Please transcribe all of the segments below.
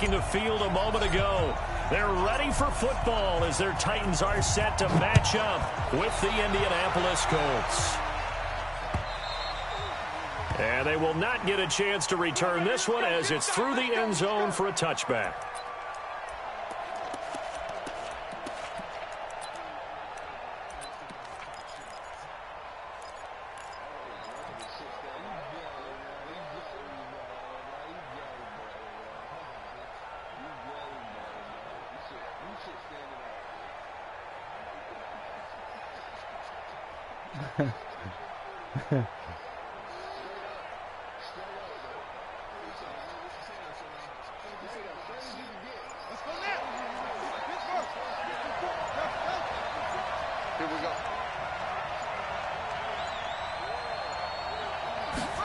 taking the field a moment ago. They're ready for football as their Titans are set to match up with the Indianapolis Colts. And they will not get a chance to return this one as it's through the end zone for a touchback.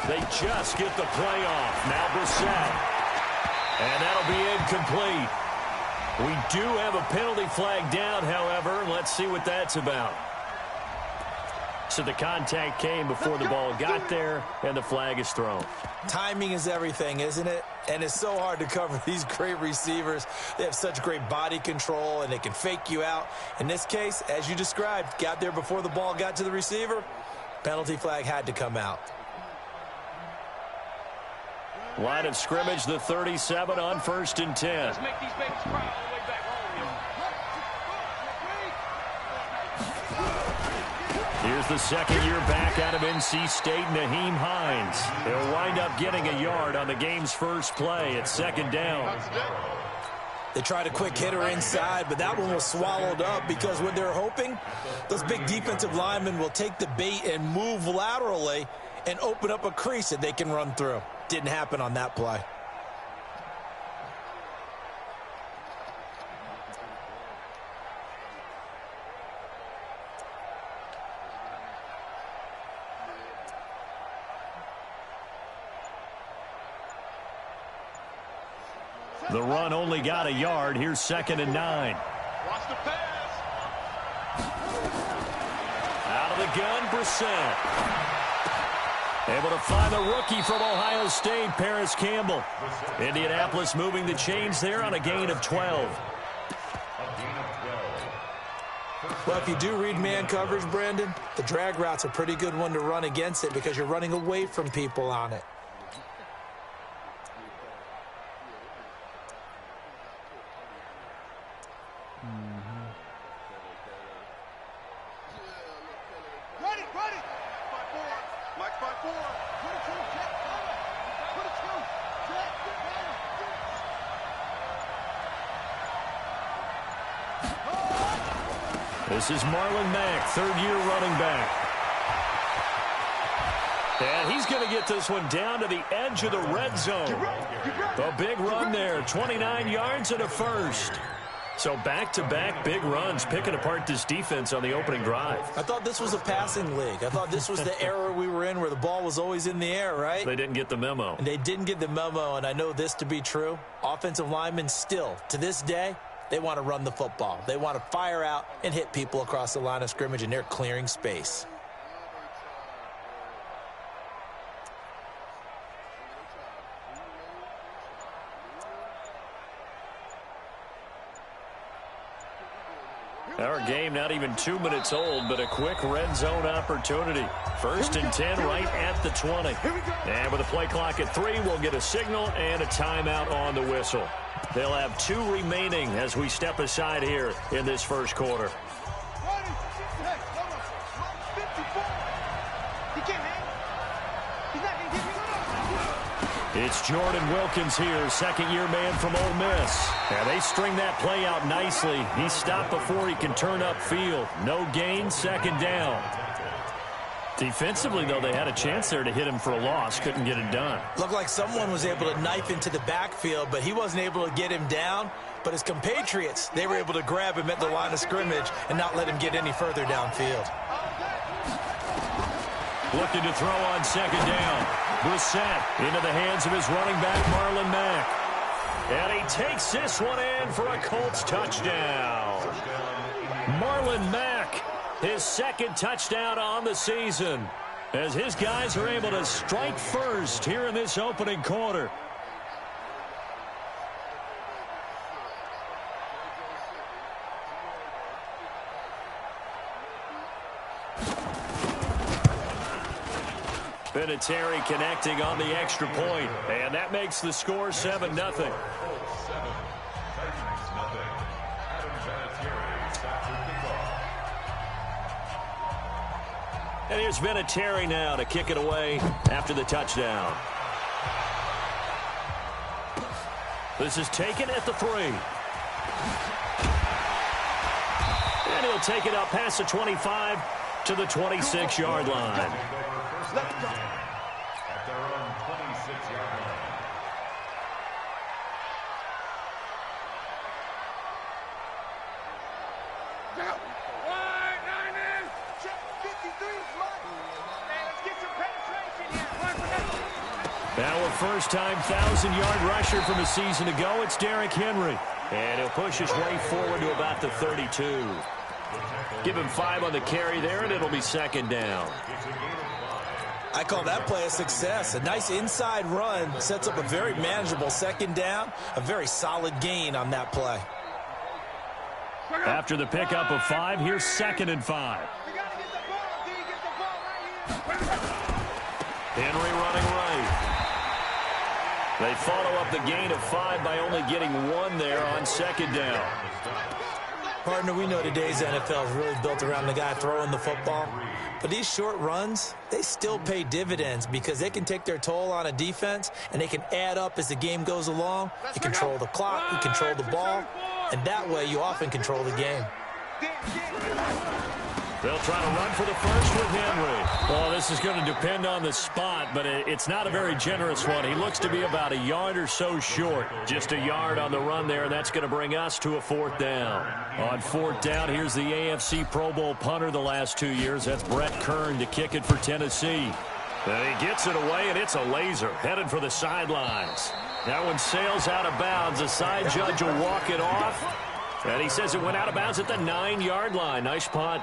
They just get the play off. Now Brissett. And that'll be incomplete. We do have a penalty flag down, however. Let's see what that's about. So the contact came before the ball got there, and the flag is thrown. Timing is everything, isn't it? And it's so hard to cover these great receivers. They have such great body control, and they can fake you out. In this case, as you described, got there before the ball got to the receiver. Penalty flag had to come out. Line of scrimmage, the 37 on 1st and 10. Let's make these babies cry all the way back home. Here's the second-year back out of NC State, Nyheim Hines. He'll wind up getting a yard on the game's first play at 2nd down. They tried a quick hitter inside, but that one was swallowed up because what they're hoping, those big defensive linemen will take the bait and move laterally and open up a crease that they can run through. Didn't happen on that play. The run only got a yard. Here's 2nd and 9. Watch the pass. Out of the gun, Brissett. Able to find the rookie from Ohio State, Paris Campbell. Indianapolis moving the chains there on a gain of 12. Well, if you do read man coverage, Brandon, the drag route's a pretty good one to run against it because you're running away from people on it. This is Marlon Mack, 3rd-year running back. And he's going to get this one down to the edge of the red zone. A big run there, 29 yards and a first. So back-to-back big runs, picking apart this defense on the opening drive. I thought this was a passing league. I thought this was the era we were in where the ball was always in the air, right? They didn't get the memo. And they didn't get the memo, and I know this to be true. Offensive linemen still, to this day, they want to run the football. They want to fire out and hit people across the line of scrimmage, and they're clearing space. Our game not even 2 minutes old, but a quick red zone opportunity. 1st and 10 right at the 20. And with a play clock at 3, we'll get a signal and a timeout on the whistle. They'll have 2 remaining as we step aside here in this first quarter. It's Jordan Wilkins here, 2nd-year man from Ole Miss. And they string that play out nicely. He's stopped before he can turn upfield. No gain, 2nd down. Defensively, though, they had a chance there to hit him for a loss. Couldn't get it done. Looked like someone was able to knife into the backfield, but he wasn't able to get him down. But his compatriots, they were able to grab him at the line of scrimmage and not let him get any further downfield. Looking to throw on 2nd down. Brissett into the hands of his running back, Marlon Mack. And he takes this one in for a Colts touchdown. Marlon Mack, his 2nd touchdown on the season, as his guys are able to strike first here in this opening quarter. Vinatieri connecting on the extra point, and that makes the score 7-0. And here's Vinatieri now to kick it away after the touchdown. This is taken at the 3. And he'll take it up past the 25 to the 26-yard line. At their own 26-yard line. Our first-time 1,000-yard rusher from a season ago, it's Derrick Henry. And he'll push his way forward to about the 32. Give him 5 on the carry there, and it'll be second down. I call that play a success. A nice inside run sets up a very manageable second down, a very solid gain on that play. After the pickup of 5, here's 2nd and 5. Henry running right. They follow up the gain of 5 by only getting 1 there on second down. Partner, we know today's NFL is really built around the guy throwing the football. But these short runs, they still pay dividends because they can take their toll on a defense and they can add up as the game goes along. You control the clock, you control the ball, and that way you often control the game. They'll try to run for the first with Henry. Well, this is going to depend on the spot, but it's not a very generous one. He looks to be about a yard or so short. Just a yard on the run there, and that's going to bring us to a 4th down. On 4th down, here's the AFC Pro Bowl punter the last 2 years. That's Brett Kern to kick it for Tennessee. And he gets it away, and it's a laser headed for the sidelines. That one sails out of bounds. The side judge will walk it off, and he says it went out of bounds at the 9-yard line. Nice punt.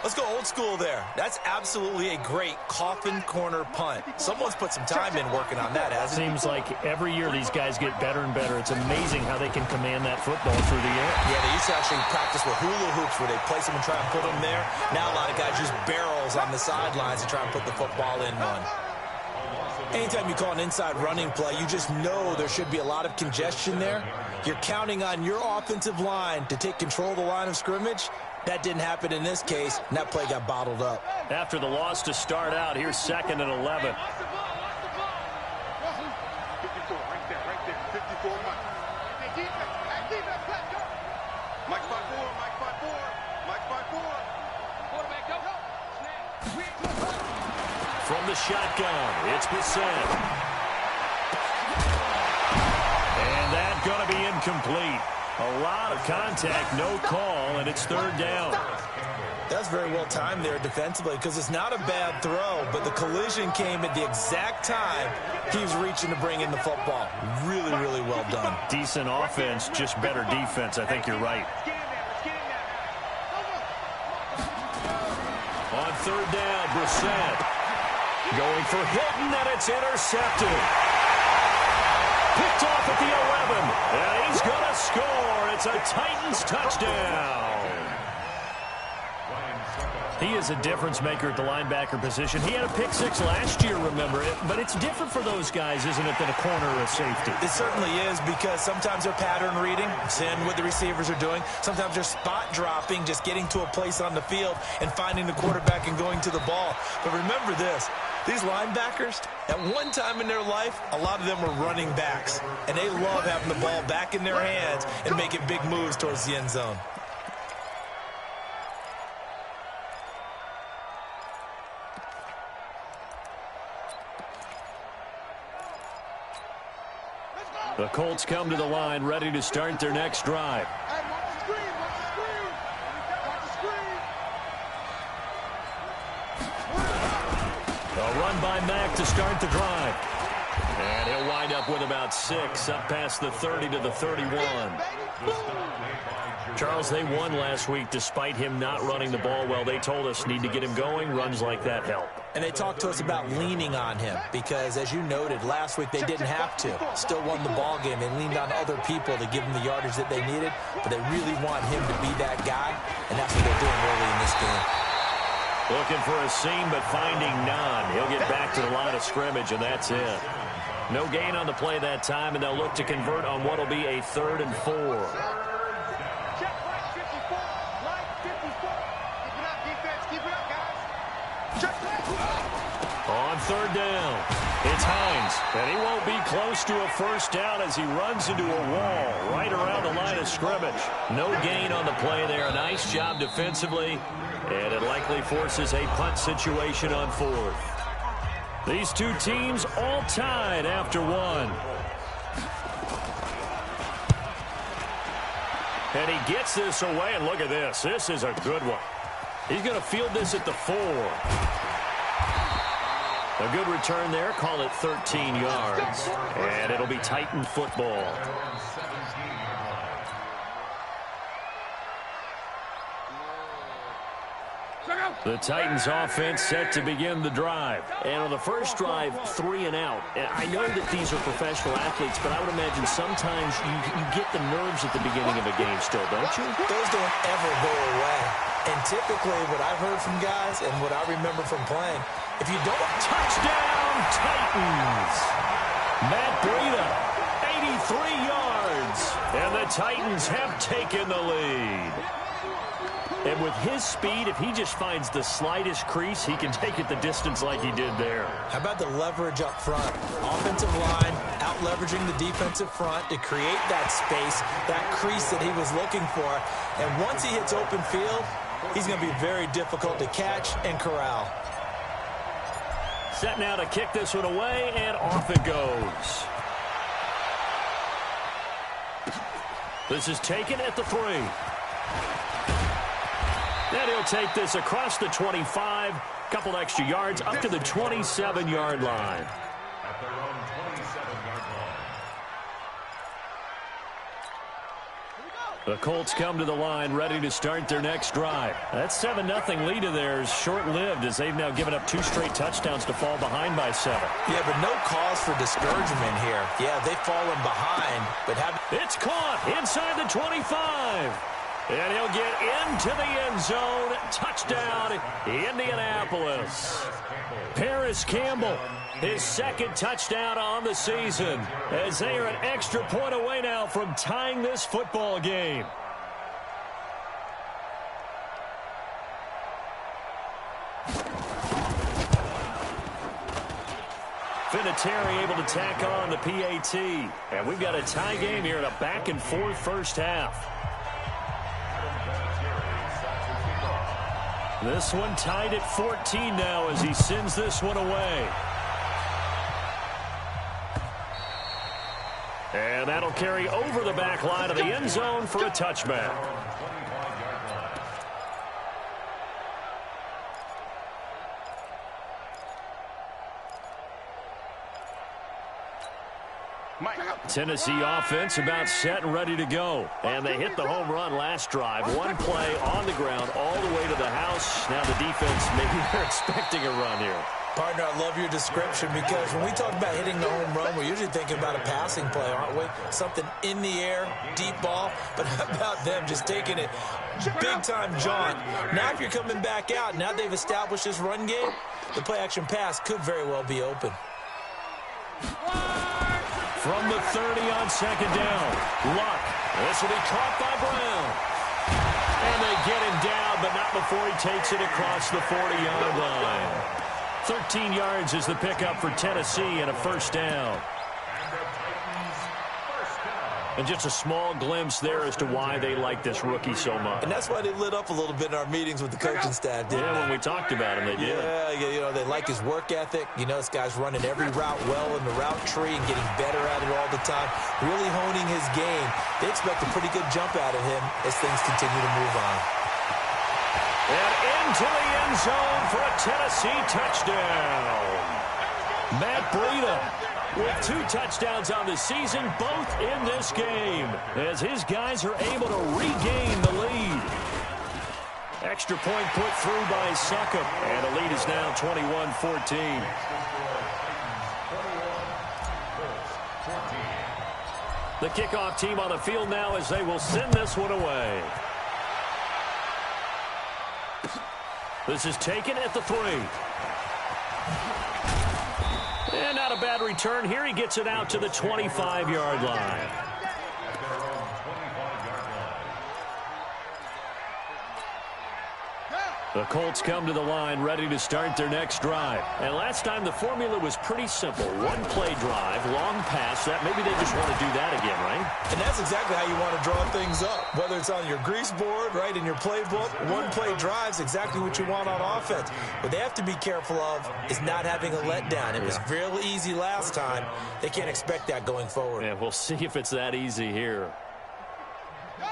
Let's go old school there. That's absolutely a great coffin corner punt. Someone's put some time in working on that, hasn't it? Seems like every year these guys get better and better. It's amazing how they can command that football through the air. Yeah, they used to actually practice with hula hoops where they place them and try and put them there. Now a lot of guys use barrels on the sidelines to try and put the football in one. Anytime you call an inside running play, you just know there should be a lot of congestion there. You're counting on your offensive line to take control of the line of scrimmage. That didn't happen in this case, and that play got bottled up. After the loss to start out, here's 2nd and 11. 54 right there, 54 Mike. Hey, defense, let's go. Mike 5-4, Mike 5-4, Mike 5-4. Quarterback, go. From the shotgun, it's Brissett. And that's going to be incomplete. A lot of contact, no call, and it's 3rd down. That's very well timed there defensively because it's not a bad throw, but the collision came at the exact time he was reaching to bring in the football. Really, really well done. Decent offense, just better defense. I think you're right. On 3rd down, Brissett going for Hilton, and it's intercepted. Picked off at the 11, and he's going to score. It's a Titans touchdown. He is a difference maker at the linebacker position. He had a pick 6 last year, remember it, but it's different for those guys, isn't it, than a corner or a safety? It certainly is because sometimes they're pattern reading, seeing what the receivers are doing. Sometimes they're spot dropping, just getting to a place on the field and finding the quarterback and going to the ball. But remember this. These linebackers, at one time in their life, a lot of them were running backs, and they love having the ball back in their hands and making big moves towards the end zone. The Colts come to the line, ready to start their next drive. A run by Mack to start the drive. And he'll wind up with about 6, up past the 30 to the 31. Charles, they won last week despite him not running the ball well. They told us need to get him going. Runs like that help. And they talked to us about leaning on him because, as you noted, last week they didn't have to. Still won the ball game. They leaned on other people to give them the yardage that they needed, but they really want him to be that guy, and that's what they're doing early in this game. Looking for a seam, but finding none. He'll get back to the line of scrimmage, and that's it. No gain on the play that time, and they'll look to convert on what will be a 3rd and 4. Check right 54. Right 54. Keep it up, defense. Keep it up, guys. Check right. On 3rd down, it's Hines, and he won't be close to a first down as he runs into a wall right around the line of scrimmage. No gain on the play there. A nice job defensively, and it likely forces a punt situation on 4th. These two teams all tied after 1. And he gets this away, and look at this. This is a good one. He's going to field this at the 4. A good return there. Call it 13 yards. And it'll be Titan football. The Titans offense set to begin the drive. And on the first drive, 3 and out. And I know that these are professional athletes, but I would imagine sometimes you get the nerves at the beginning of a game still, don't you? Those don't ever go away. And typically what I've heard from guys and what I remember from playing, if you don't... Touchdown, Titans! Matt Breida, 83 yards. And the Titans have taken the lead. And with his speed, if he just finds the slightest crease, he can take it the distance like he did there. How about the leverage up front? Offensive line out-leveraging the defensive front to create that space, that crease that he was looking for. And once he hits open field, he's going to be very difficult to catch and corral. Set now to kick this one away, and off it goes. This is taken at the 3. And he'll take this across the 25, couple extra yards up to the 27-yard line. The Colts come to the line ready to start their next drive. That 7-0 lead of theirs short-lived as they've now given up 2 straight touchdowns to fall behind by 7. Yeah, but no cause for discouragement here. Yeah, they've fallen behind, but It's caught inside the 25. And he'll get into the end zone. Touchdown, Indianapolis. Paris Campbell, his 2nd touchdown on the season, as they are an extra point away now from tying this football game. Vinatieri able to tack on the PAT. And we've got a tie game here in a back-and-forth first half. This one tied at 14 now as he sends this one away. And that'll carry over the back line of the end zone for a touchback. Tennessee offense about set and ready to go. And they hit the home run last drive. One play on the ground all the way to the house. Now the defense, maybe they're expecting a run here. Partner, I love your description because when we talk about hitting the home run, we're usually thinking about a passing play, aren't we? Something in the air, deep ball. But how about them just taking it big-time jaunt? Now if you're coming back out, now they've established this run game, the play-action pass could very well be open. From the 30 on 2nd down. Luck. This will be caught by Brown. And they get him down, but not before he takes it across the 40-yard line. 13 yards is the pickup for Tennessee and a first down. And just a small glimpse there as to why they like this rookie so much. And that's why they lit up a little bit in our meetings with the coaching staff, didn't they? When we talked about him, they did. Yeah, you know, they like his work ethic. You know, this guy's running every route well in the route tree and getting better at it all the time, really honing his game. They expect a pretty good jump out of him as things continue to move on. And into the end zone for a Tennessee touchdown. Matt Breida with 2 touchdowns on the season, both in this game, as his guys are able to regain the lead. Extra point put through by Succop, and the lead is now 21-14. The kickoff team on the field now as they will send this one away. This is taken at the 3. And not a bad return here. He gets it out to the 25-yard line. The Colts come to the line ready to start their next drive. And last time the formula was pretty simple. One-play drive, long pass. That maybe they just want to do that again, right? And that's exactly how you want to draw things up. Whether it's on your grease board, right, in your playbook, one-play drive's exactly what you want on offense. What they have to be careful of is not having a letdown. It was real easy last time. They can't expect that going forward. Yeah, we'll see if it's that easy here.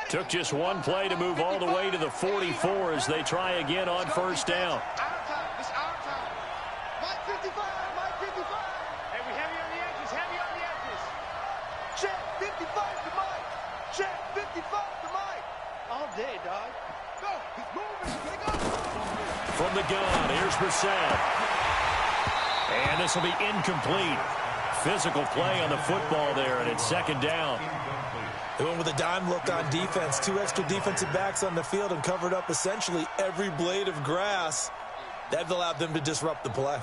Took just one play to move all the way to the 44 as they try again on first down. Our time. It's our time. Mike 55. Mike 55. Hey, we heavy on the edges. Heavy on the edges. Check 55 to Mike. Check 55 to Mike. All day, dog. Go. He's moving. Here he goes. From the gun, here's Brissett. And this will be incomplete. Physical play on the football there, and it's second down. They went with a dime look on defense. 2 extra defensive backs on the field and covered up essentially every blade of grass. That allowed them to disrupt the play.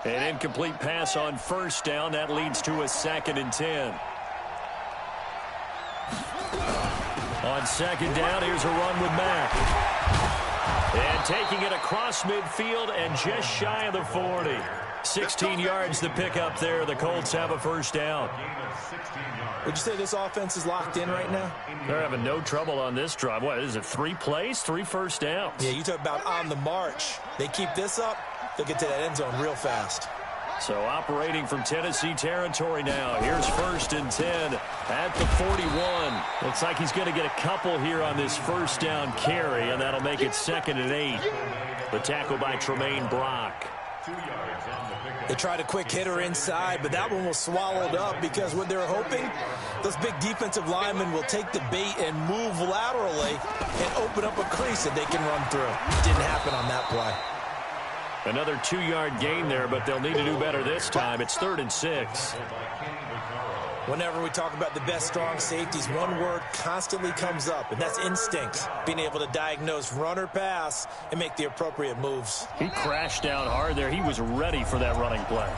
An incomplete pass on first down. That leads to a 2nd and 10. On second down, here's a run with Mack. And taking it across midfield and just shy of the 40. 16 yards to pick up there. The Colts have a first down. Would you say this offense is locked in right now? They're having no trouble on this drive. What is it, 3 plays, 3 first downs? Yeah, you talk about on the march. They keep this up, they'll get to that end zone real fast. So operating from Tennessee territory now. Here's 1st and 10 at the 41. Looks like he's going to get a couple here on this first down carry, and that'll make it 2nd and 8. The tackle by Tremaine Brock. They tried a quick hitter inside, but that one was swallowed up because what they're hoping, those big defensive linemen will take the bait and move laterally and open up a crease that they can run through. Didn't happen on that play. Another 2-yard gain there, but they'll need to do better this time. It's 3rd and 6. Whenever we talk about the best strong safeties, one word constantly comes up, and that's instincts. Being able to diagnose run or pass and make the appropriate moves. He crashed down hard there. He was ready for that running play.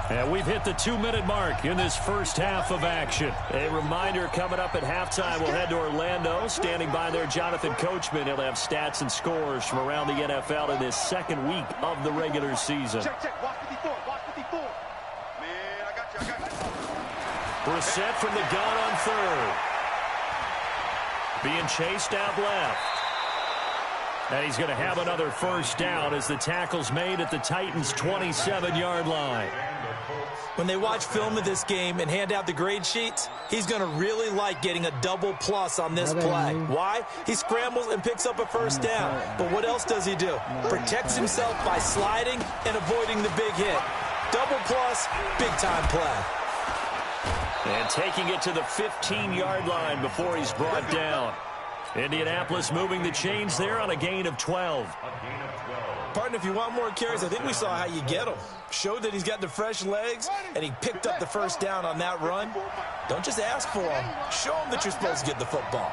And we've hit the 2-minute mark in this first half of action. A reminder coming up at halftime, we'll head to Orlando. Standing by there, Jonathan Coachman. He'll have stats and scores from around the NFL in this 2nd week of the regular season. Check. Watch 54. Watch 54. Man, I got you. Brissett from the gun on 3rd. Being chased out left. And he's going to have another first down as the tackle's made at the Titans' 27-yard line. When they watch film of this game and hand out the grade sheets, he's going to really like getting a double plus on this play. Why? He scrambles and picks up a first down. But what else does he do? Protects himself by sliding and avoiding the big hit. Double plus, big-time play. And taking it to the 15-yard line before he's brought down. Indianapolis moving the chains there on a gain of 12. Partner, if you want more carries, I think we saw how you get them. Showed that he's got the fresh legs, and he picked up the first down on that run. Don't just ask for them. Show them that you're supposed to get the football.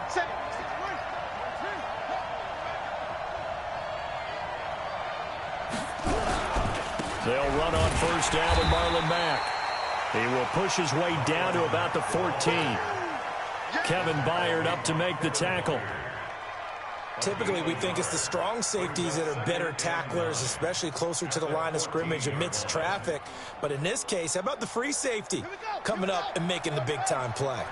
They'll run on first down with Marlon Mack. He will push his way down to about the 14. Kevin Byard up to make the tackle. Typically, we think it's the strong safeties that are better tacklers, especially closer to the line of scrimmage amidst traffic. But in this case, how about the free safety coming up and making the big-time play?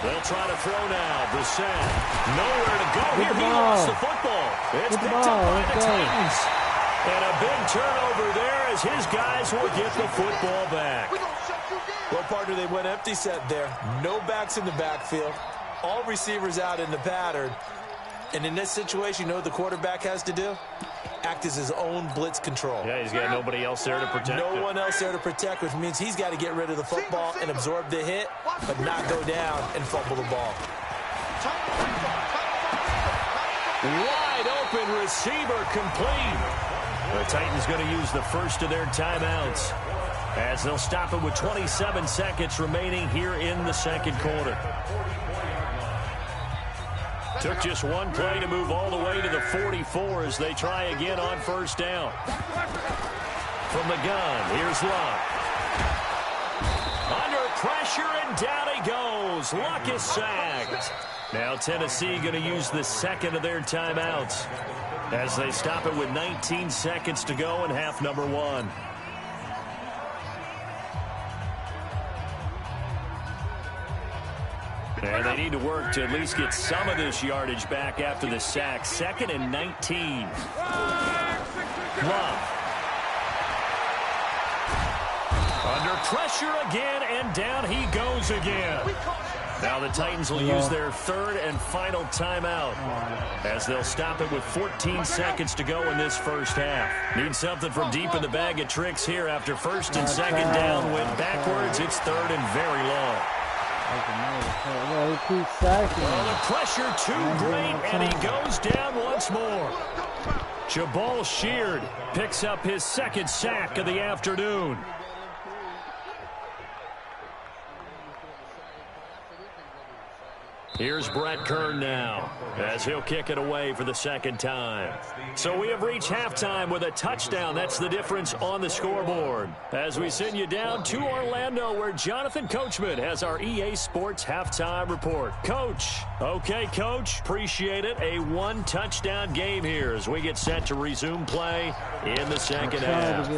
They'll try to throw now. Brissett, nowhere to go. Here he lost the football. It's picked up by the Titans. And a big turnover there as his guys will get the football back. Well, partner, they went empty set there. No backs in the backfield. All receivers out in the pattern. And in this situation, you know what the quarterback has to do? Act as his own blitz control. Yeah, he's got nobody else there to protect No one else there to protect, which means he's got to get rid of the football and absorb the hit, but not go down and fumble the ball. Wide open receiver complete. The Titans going to use the first of their timeouts as they'll stop it with 27 seconds remaining here in the second quarter. Took just one play to move all the way to the 44 as they try again on first down. From the gun, here's Luck. Under pressure, and down he goes. Luck is sacked. Now Tennessee going to use the second of their timeouts as they stop it with 19 seconds to go in half number one. And they need to work to at least get some of this yardage back after the sack. 2nd and 19. Love. Under pressure again, and down he goes again. Now the Titans will use their third and final timeout as they'll stop it with 14 seconds to go in this first half. Need something from deep in the bag of tricks here after first and second down. Went backwards. It's third and very long. Well, the pressure too great, and he goes down once more. Jabal Sheard picks up his second sack of the afternoon. Here's Brett Kern now as he'll kick it away for the second time. So we have reached halftime with a touchdown. That's the difference on the scoreboard. As we send you down to Orlando where Jonathan Coachman has our EA Sports halftime report. Coach. Okay, Coach. Appreciate it. A one-touchdown game here as we get set to resume play in the second half.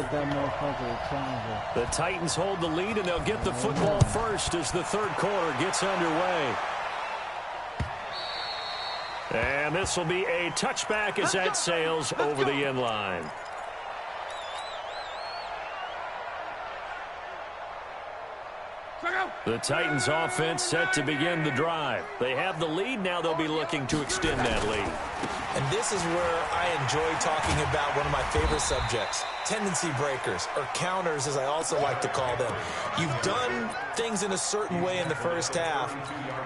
The Titans hold the lead, and they'll get the football first as the third quarter gets underway. And this will be a touchback as that sails over the end line. The Titans offense set to begin the drive. They have the lead. Now they'll be looking to extend that lead. And this is where I enjoy talking about one of my favorite subjects, tendency breakers, or counters as I also like to call them. You've done things in a certain way in the first half,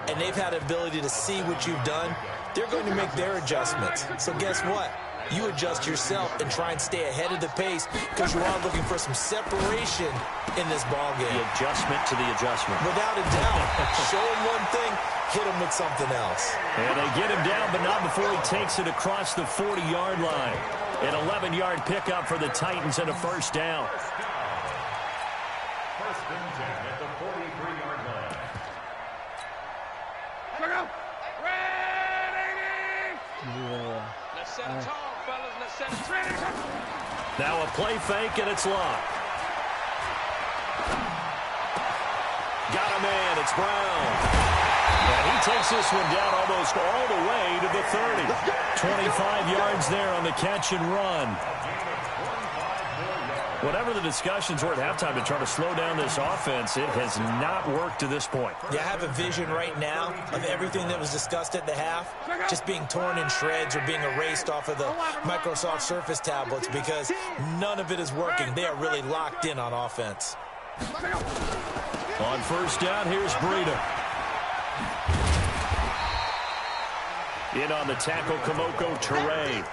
and they've had the ability to see what you've done. They're going to make their adjustments. So guess what? You adjust yourself and try and stay ahead of the pace because you are looking for some separation in this ball game. The adjustment to the adjustment. Without a doubt. Show him one thing, hit him with something else. And they get him down, but not before he takes it across the 40-yard line. An 11-yard pickup for the Titans and a first down. First and 10 at the 43-yard line. Now a play fake, and it's Luck. Got a man, it's Brown. And he takes this one down almost all the way to the 30. 25 yards there on the catch and run. Whatever the discussions were at halftime to try to slow down this offense, it has not worked to this point. Yeah, I have a vision right now of everything that was discussed at the half just being torn in shreds or being erased off of the Microsoft Surface tablets because none of it is working. They are really locked in on offense. On first down, here's Breida. In on the tackle, Kamoko Toure.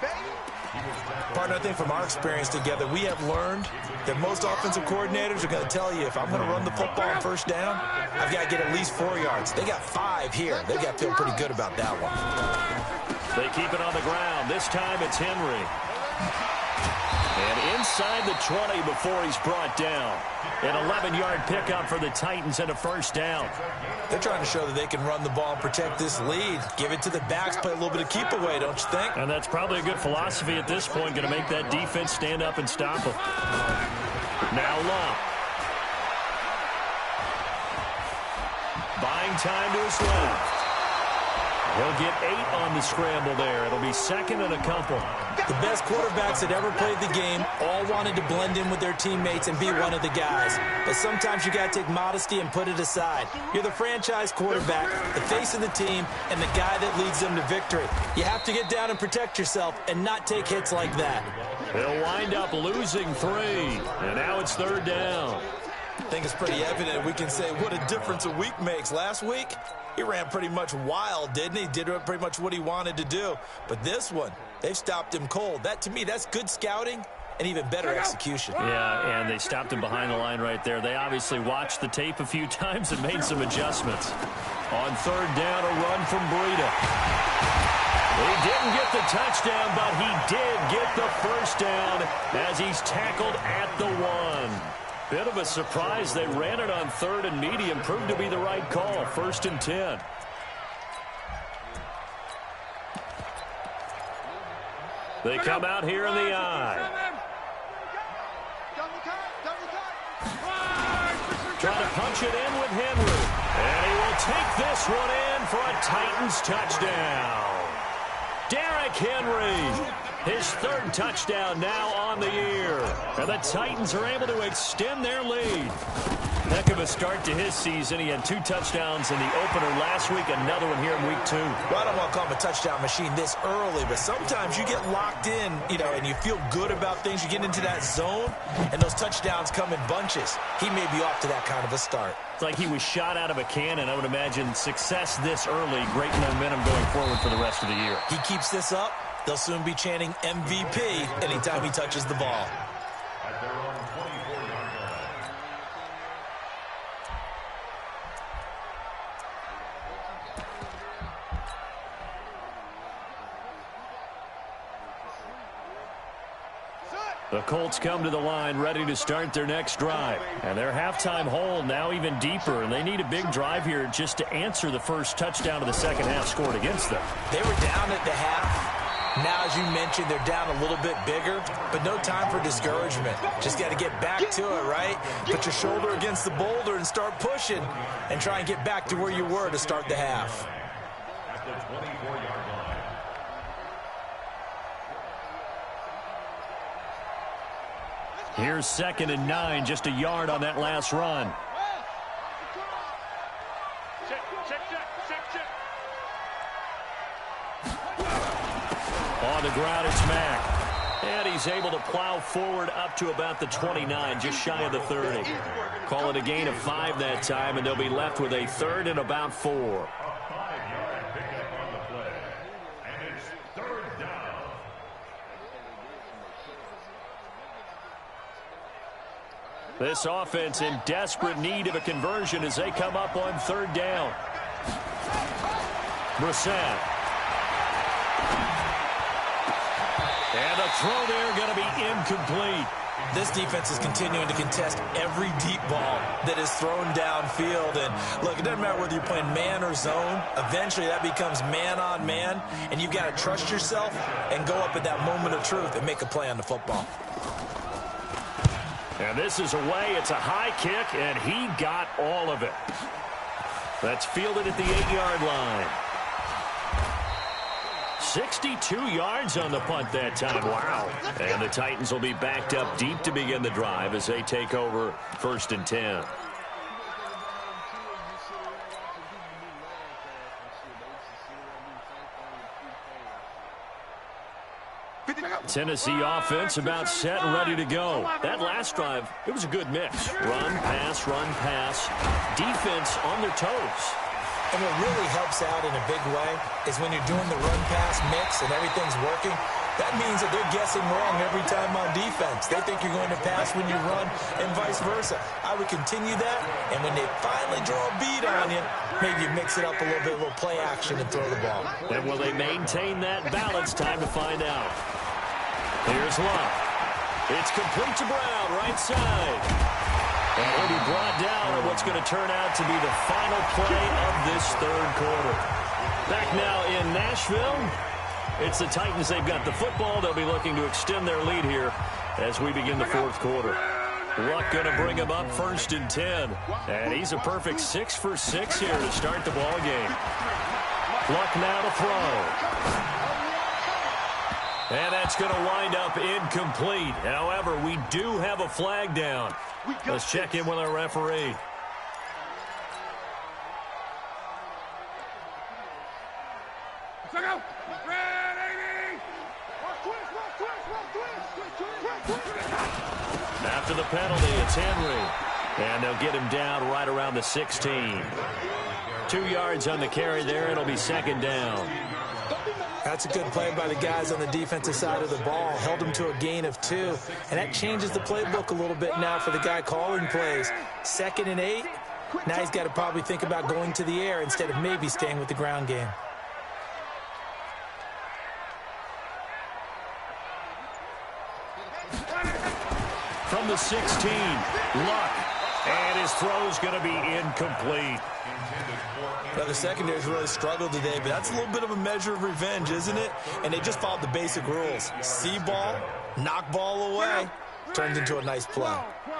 Partner, I think from our experience together, we have learned that most offensive coordinators are going to tell you if I'm going to run the football on first down, I've got to get at least 4 yards. They got 5 here. They've got to feel pretty good about that one. They keep it on the ground. This time it's Henry. And inside the 20 before he's brought down. An 11-yard pickup for the Titans and a first down. They're trying to show that they can run the ball and protect this lead. Give it to the backs, play a little bit of keep away, don't you think? And that's probably a good philosophy at this point, going to make that defense stand up and stop them. Now Luck. Buying time to his left. He'll get 8 on the scramble there. It'll be second and a couple. The best quarterbacks that ever played the game all wanted to blend in with their teammates and be one of the guys. But sometimes you got to take modesty and put it aside. You're the franchise quarterback, the face of the team, and the guy that leads them to victory. You have to get down and protect yourself and not take hits like that. They'll wind up losing 3. And now it's third down. I think it's pretty evident. We can say what a difference a week makes. Last week, he ran pretty much wild, didn't he? Did pretty much what he wanted to do. But this one, they've stopped him cold. That, to me, that's good scouting and even better execution. Yeah, and they stopped him behind the line right there. They obviously watched the tape a few times and made some adjustments. On third down, a run from Breida. He didn't get the touchdown, but he did get the first down as he's tackled at the 1. Bit of a surprise. They ran it on third and medium. Proved to be the right call. 1st and 10. They come out here in the I. Trying to punch it in with Henry. And he will take this one in for a Titans touchdown. Derrick Henry, his 3rd touchdown now on the year. And the Titans are able to extend their lead. Heck of a start to his season. He had 2 touchdowns in the opener last week, another one here in week 2. Well, I don't want to call him a touchdown machine this early, but sometimes you get locked in, and you feel good about things. You get into that zone, and those touchdowns come in bunches. He may be off to that kind of a start. It's like he was shot out of a cannon. I would imagine success this early, great momentum going forward for the rest of the year. He keeps this up, they'll soon be chanting MVP anytime he touches the ball. The Colts come to the line ready to start their next drive. And their halftime hole now even deeper. And they need a big drive here just to answer the first touchdown of the second half scored against them. They were down at the half. Now, as you mentioned, they're down a little bit bigger. But no time for discouragement. Just got to get back to it, right? Put your shoulder against the boulder and start pushing. And try and get back to where you were to start the half. At the 24-yard line. Here's 2nd and 9, just a yard on that last run. On the ground, it's Mack. And he's able to plow forward up to about the 29, just shy of the 30. Call it a gain of 5 that time, and they'll be left with a 3rd and about 4. A 5-yard pickup on the play. And it's 3rd down. This offense in desperate need of a conversion as they come up on 3rd down. Brissett. And the throw there going to be incomplete. This defense is continuing to contest every deep ball that is thrown downfield. And look, it doesn't matter whether you're playing man or zone. Eventually that becomes man on man. And you've got to trust yourself and go up at that moment of truth and make a play on the football. And this is away. It's a high kick, and he got all of it. That's fielded at the 8-yard line. 62 yards on the punt that time. Wow. And the Titans will be backed up deep to begin the drive as they take over 1st and 10. Tennessee offense about set and ready to go. That last drive, it was a good mix. Run, pass, defense on their toes. And what really helps out in a big way is when you're doing the run-pass mix and everything's working, that means that they're guessing wrong every time on defense. They think you're going to pass when you run and vice versa. I would continue that, and when they finally draw a bead on you, maybe you mix it up a little bit, a little play action and throw the ball. And will they maintain that balance? Time to find out. Here's Luck. It's complete to Brown, right side. And he'll be brought down on what's going to turn out to be the final play of this 3rd quarter. Back now in Nashville. It's the Titans. They've got the football. They'll be looking to extend their lead here as we begin the 4th quarter. Luck going to bring him up 1st and 10. And he's a perfect 6 for 6 here to start the ball game. Luck now to throw. And that's going to wind up incomplete. However, we do have a flag down. Let's check in with our referee. After the penalty, it's Henry. And they'll get him down right around the 16. 2 yards on the carry there. It'll be second down. That's a good play by the guys on the defensive side of the ball. Held them to a gain of 2. And that changes the playbook a little bit now for the guy calling plays. 2nd and 8. Now he's got to probably think about going to the air instead of maybe staying with the ground game. From the 16, Luck. And his throw's going to be incomplete. Well, the secondary's really struggled today, but that's a little bit of a measure of revenge, isn't it? And they just followed the basic rules. See ball, knock ball away, turns into a nice play.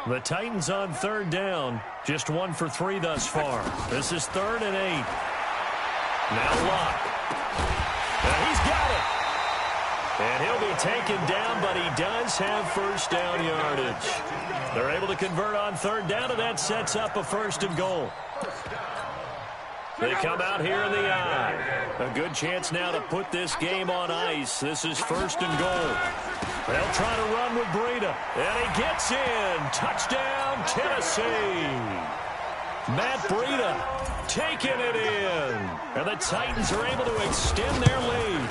The Titans on 3rd down. Just 1 for 3 thus far. This is 3rd and 8. Now Luck. And he's got it. And he'll be taken down, but he does have first down yardage. They're able to convert on 3rd down, and that sets up a 1st and goal. They come out here in the eye. A good chance now to put this game on ice. This is 1st and goal. They'll try to run with Breida. And he gets in. Touchdown, Tennessee. Matt Breida taking it in. And the Titans are able to extend their lead.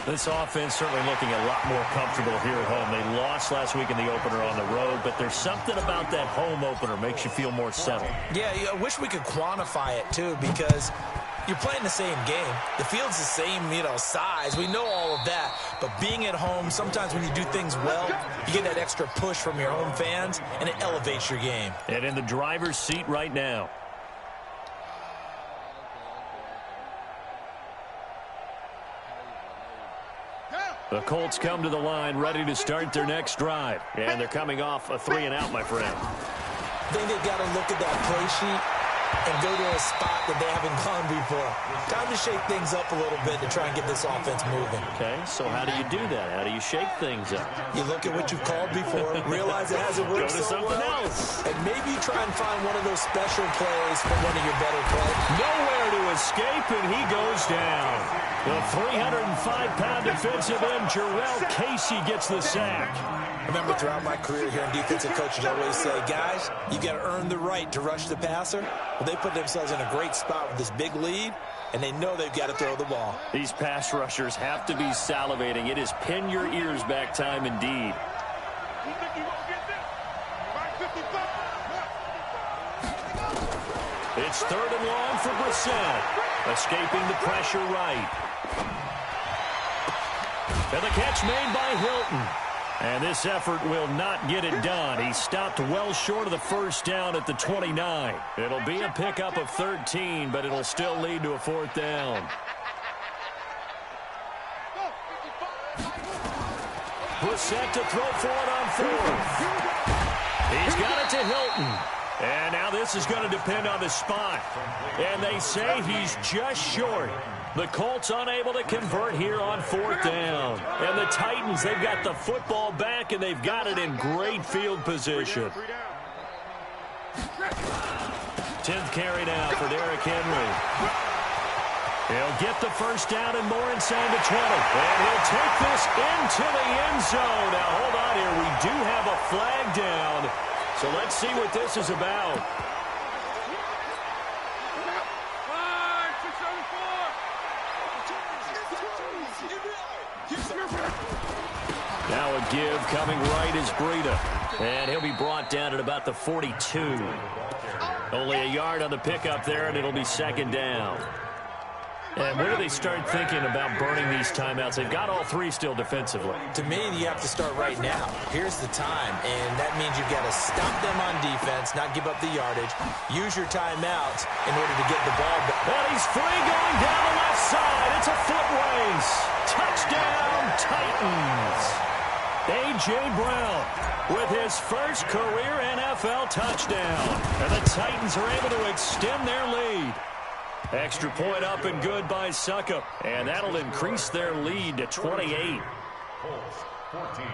This offense certainly looking a lot more comfortable here at home. They lost last week in the opener on the road, but there's something about that home opener makes you feel more settled. Yeah, I wish we could quantify it, too, because you're playing the same game. The field's the same, size. We know all of that. But being at home, sometimes when you do things well, you get that extra push from your home fans, and it elevates your game. And in the driver's seat right now. The Colts come to the line, ready to start their next drive. And they're coming off a 3-and-out, my friend. I think they've got to look at that play sheet and go to a spot that they haven't gone before. Time to shake things up a little bit to try and get this offense moving. Okay, so how do you do that? How do you shake things up? You look at what you've called before, realize it hasn't worked so well, else. and maybe try and find one of those special plays from one of your better plays. Nowhere to escape, and he goes down. The 305-pound defensive end, Jarrell Casey, gets the sack. Remember, throughout my career here in defensive coaches, I always say, guys, you got to earn the right to rush the passer. Well, they put themselves in a great spot with this big lead, and they know they've got to throw the ball. These pass rushers have to be salivating. It is pin your ears back time indeed. It's 3rd and long for Brissett. Escaping the pressure right. And the catch made by Hilton. And this effort will not get it done. He stopped well short of the first down at the 29. It'll be a pickup of 13, but it'll still lead to a 4th down. Brissett to throw for it on 4th. He's got it to Hilton. And now this is going to depend on the spot. And they say he's just short. The Colts unable to convert here on 4th down. And the Titans, they've got the football back, and they've got it in great field position. 10th carry now for Derrick Henry. He'll get the first down and more inside the 20. And he'll take this into the end zone. Now, hold on here. We do have a flag down. So let's see what this is about. Now a give coming right is Breida. And he'll be brought down at about the 42. Only a yard on the pickup there, and it'll be 2nd down. And where do they start thinking about burning these timeouts? They've got all 3 still defensively. To me, you have to start right now. Here's the time, and that means you've got to stop them on defense, not give up the yardage. Use your timeouts in order to get the ball back. And he's free going down the left side. It's a foot race. Touchdown, Titans. A.J. Brown with his first career NFL touchdown. And the Titans are able to extend their lead. Extra point up and good by Suckup. And that'll increase their lead to 28. Colts 14.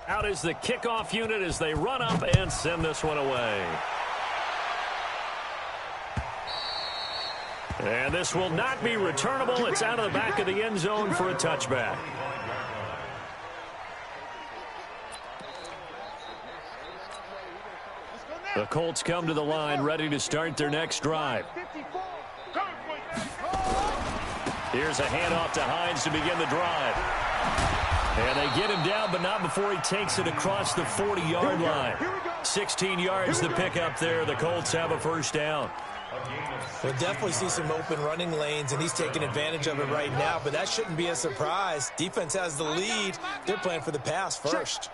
Out is the kickoff unit as they run up and send this one away. And this will not be returnable. It's out of the back of the end zone for a touchback. The Colts come to the line, ready to start their next drive. Here's a handoff to Hines to begin the drive. And they get him down, but not before he takes it across the 40-yard line. 16 yards to pick up there. The Colts have a first down. We'll definitely see some open running lanes, and he's taking advantage of it right now, but that shouldn't be a surprise. Defense has the lead. They're playing for the pass first.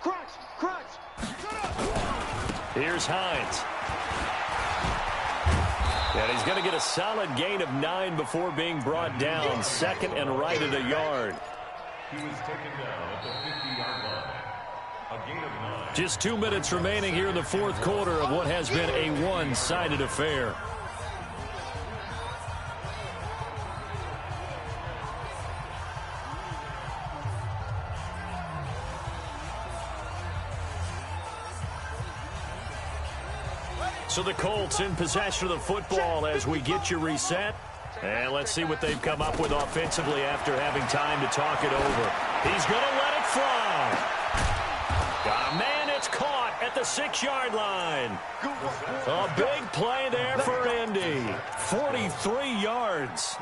Here's Hines. And he's going to get a solid gain of 9 before being brought down. Second and right at a yard. He was taken down at the 50-yard line. A gain of 9. Just 2 minutes remaining here in the fourth quarter of what has been a one-sided affair. So the Colts in possession of the football as we get you reset. And let's see what they've come up with offensively after having time to talk it over. He's going to let it fly. Man, it's caught at the 6-yard line. A big play there for Indy. 43 yards.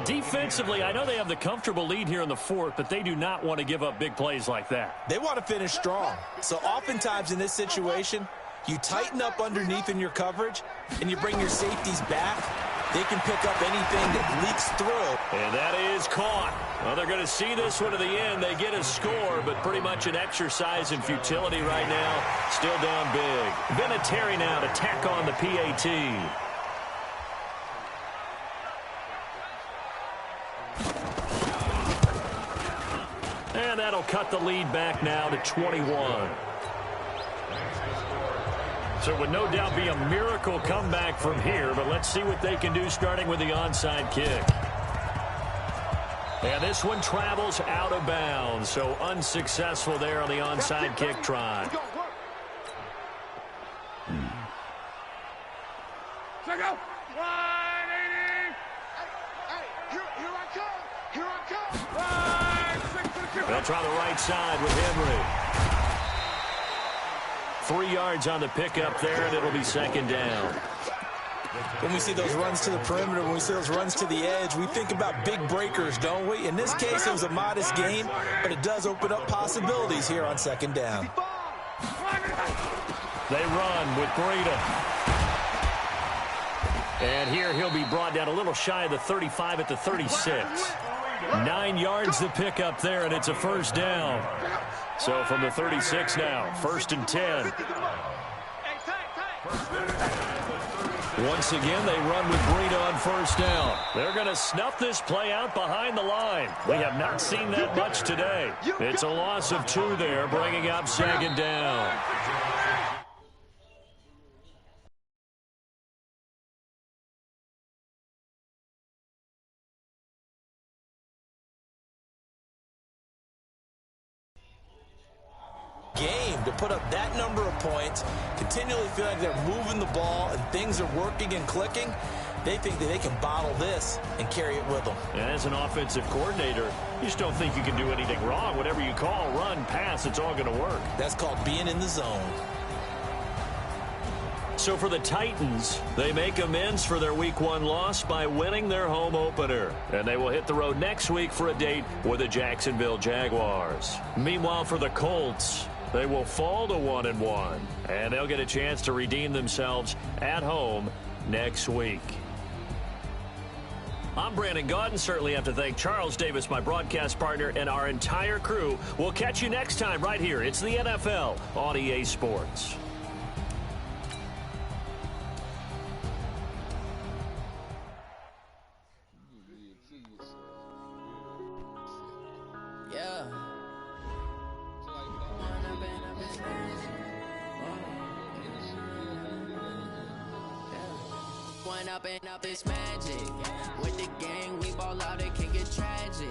Defensively, I know they have the comfortable lead here in the fourth, but they do not want to give up big plays like that. They want to finish strong. So oftentimes in this situation, you tighten up underneath in your coverage, and you bring your safeties back. They can pick up anything that leaks through. And that is caught. Well, they're going to see this one to the end. They get a score, but pretty much an exercise in futility right now. Still down big. Vinatieri now to tack on the PAT. And that'll cut the lead back now to 21. So it would no doubt be a miracle comeback from here, but let's see what they can do starting with the onside kick. And this one travels out of bounds, so unsuccessful there on the onside kick try. Check out. 180. Hey, here I come. Here I come. They'll try the right side with Henry. 3 yards on the pickup there, and it'll be second down. When we see those runs to the perimeter, when we see those runs to the edge, we think about big breakers, don't we? In this case, it was a modest gain, but it does open up possibilities here on second down. They run with Breida. And here he'll be brought down a little shy of the 35 at the 36. 9 yards to pick up there, and it's a first down. So from the 36 now, first and 10. Once again, they run with Breida on first down. They're going to snuff this play out behind the line. We have not seen that much today. It's a loss of 2 there, bringing up second down. Game to put up that number of points, continually feel like they're moving the ball and things are working and clicking. They think that they can bottle this and carry it with them. And as an offensive coordinator, you just don't think you can do anything wrong. Whatever you call, run, pass, it's all going to work. That's called being in the zone. So for the Titans, they make amends for their Week 1 loss by winning their home opener. And they will hit the road next week for a date with the Jacksonville Jaguars. Meanwhile, for the Colts, they will fall to 1-1, and they'll get a chance to redeem themselves at home next week. I'm Brandon Gaudin. Certainly have to thank Charles Davis, my broadcast partner, and our entire crew. We'll catch you next time right here. It's the NFL on EA Sports. Up it's magic. With the gang, we ball out, it can get tragic.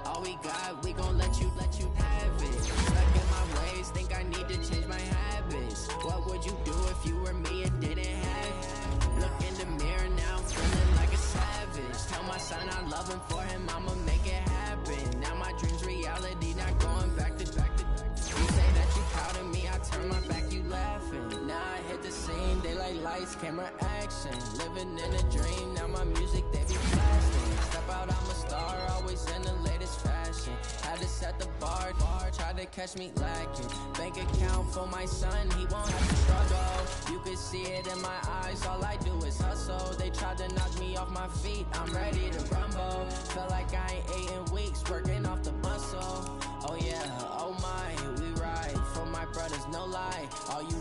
All we got, we gon' let you have it. Stuck in my ways, think I need to change my habits. What would you do if you were me and didn't have it? Look in the mirror now, I'm feeling like a savage. lights, camera action. Living in a dream, now my music, they be blasting. Step out, I'm a star, always in the latest fashion. Had to set the bar, try to catch me lacking. Bank account for my son, he won't have to struggle. You can see it in my eyes, all I do is hustle. They tried to knock me off my feet, I'm ready to rumble. Feel like I ain't ate in weeks, working off the muscle. Oh yeah, oh my, we ride for my brothers, no lie. All you